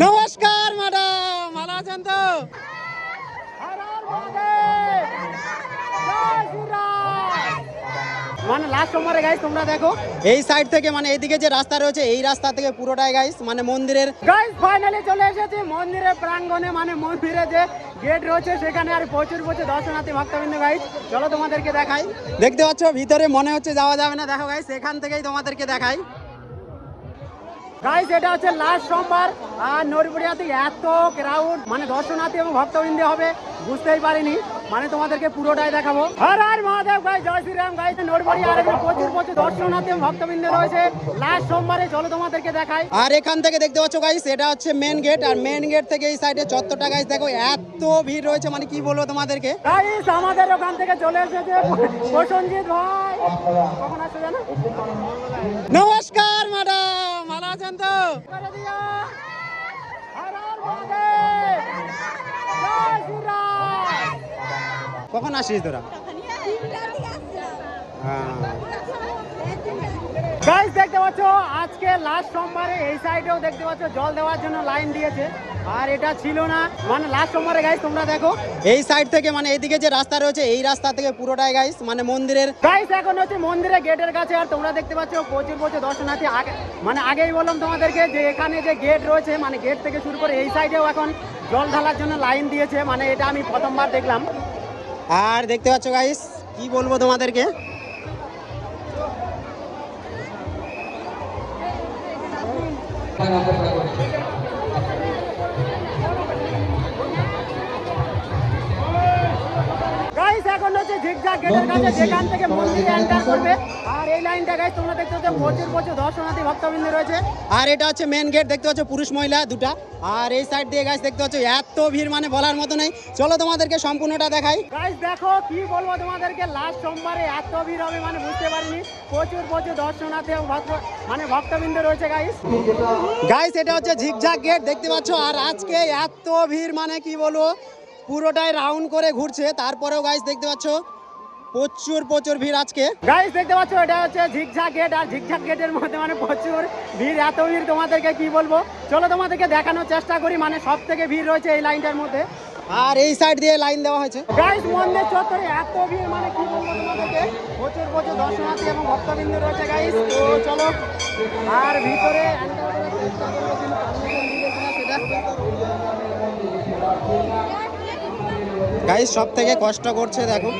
নমস্কার ম্যাডাম, ভালো আছেন তো? মানে লাস্ট সোমবারে গাইস তোমরা দেখো এই সাইড থেকে মানে এইদিকে যে রাস্তা রয়েছে এই রাস্তা থেকে পুরোটাই গাইস মানে মন্দিরের গাইস ফাইনালি চলে এসেছি মন্দিরের প্রাঙ্গণে, মানে মন্দিরে যে গেট রয়েছে সেখানে আর প্রচুর দর্শনার্থী ভক্তবৃন্দ গাইস। চলো তোমাদেরকে দেখাই। দেখতে পাচ্ছ ভিতরে মনে হচ্ছে যাওয়া যাবে না, দেখো গাইস এখান থেকেই তোমাদেরকে দেখাই। গাইস এটা হচ্ছে লাস্ট সোমবার আর নড়িপুরিয়াতে এত ক্রাউড মানে দর্শনার্থী এবং ভক্তবৃন্দ হবে বুঝতেই পারিনি, মানে তোমাদেরকে পুরোটাই দেখাবো। হর হর মহাদেব গাইস, জয় শ্রীরাম গাইস। নড়িপুরিয়া আর প্রচুর দর্শনার্থী এবং ভক্তবৃন্দ রয়েছে লাস্ট সোমবারে, চলো তোমাদেরকে দেখাই। আর এখান থেকে দেখতে পাচ্ছ গাইস এটা হচ্ছে মেন গেট, আর মেন গেট থেকে এই সাইডে চত্বরটা গাইস দেখো এত ভিড় রয়েছে, মানে কি বলবো তোমাদেরকে। গাইস আমাদের ওখান থেকে চলে এসেছে প্রসঞ্জিৎ ভাই, কখন আসছে জানো? নমস্কার ম্যাডাম, ভালো আছেন তো? কখন আসিস তোরা? গাইস দেখতে পাচ্ছ আজকে লাস্ট সোমবারে এই সাইডেও দেখতে পাচ্ছ জল দেওয়ার জন্য লাইন দিয়েছে, আর এটা ছিল না মানে লাস্ট সোমবারে গাইস। তোমরা দেখো এই সাইড থেকে মানে এইদিকে যে রাস্তা রয়েছে এই রাস্তা থেকে পুরোটাই গাইস মানে মন্দিরের গাইস এখন হচ্ছে মন্দিরের গেটের কাছে, আর তোমরা দেখতে পাচ্ছ প্রচুর দর্শনার্থী। মানে আগেই বললাম তোমাদেরকে যে এখানে যে গেট রয়েছে মানে গেট থেকে শুরু করে এই সাইডেও এখন জল ঢালার জন্য লাইন দিয়েছে, মানে এটা আমি প্রথমবার দেখলাম। আর দেখতে পাচ্ছ গাইস কি বলবো তোমাদেরকে, গাইস এখন হচ্ছে ঝিকঝাক গেটের কাছে যেখান থেকে মন্দিরে এন্টার করবে, আর এই লাইনটা গাইস তোমরা দেখতে পাচ্ছ প্রচুর দর্শনার্থী ভক্তবৃন্দ রয়েছে। আর এটা হচ্ছে মেন গেট, দেখতে পাচ্ছ পুরুষ মহিলা দুটা, আর এই সাইড দিয়ে গাইস দেখতে পাচ্ছ এত ভিড় মানে বলার মতো নেই। চলো তোমাদেরকে সম্পূর্ণটা দেখাই। গাইস দেখো কি বলবো তোমাদেরকে, লাস্ট সোমবারে এত ভিড় হবে মানে বুঝতে পারিনি, প্রচুর দর্শনার্থী এবং মানে ভক্তবৃন্দ রয়েছে গাইস। গাইস এটা হচ্ছে ঝিকঝাক গেট দেখতে পাচ্ছ, আর আজকে এত ভিড় মানে কি বলবো পুরোটাই রাউন্ড করে ঘুরছে, তারপরেও গাইস দেখতে পাচ্ছ প্রচুর ভিড় আজকে। গাইস দেখতে পাচ্ছ এটা হচ্ছে ঝিকঝাক গেট, আর ঝিকঝাক গেটের মধ্যে মানে প্রচুর ভিড়, এত ভিড় তোমাদেরকে কি বলবো। চলো তোমাদেরকে দেখানোর চেষ্টা করি, মানে সব থেকে ভিড় রয়েছে এই লাইনটার মধ্যে, আর এই সাইড দিয়ে লাইন দেওয়া হয়েছে। গাইস মন্দির চত্বরে এত ভিড় মানে কি বলবো তোমাদেরকে, প্রচুর দর্শনার্থী এবং ভক্তবৃন্দ রয়েছে গাইস। তো চলো আর ভিতরে গাইস সব থেকে কষ্ট করছে দেখো।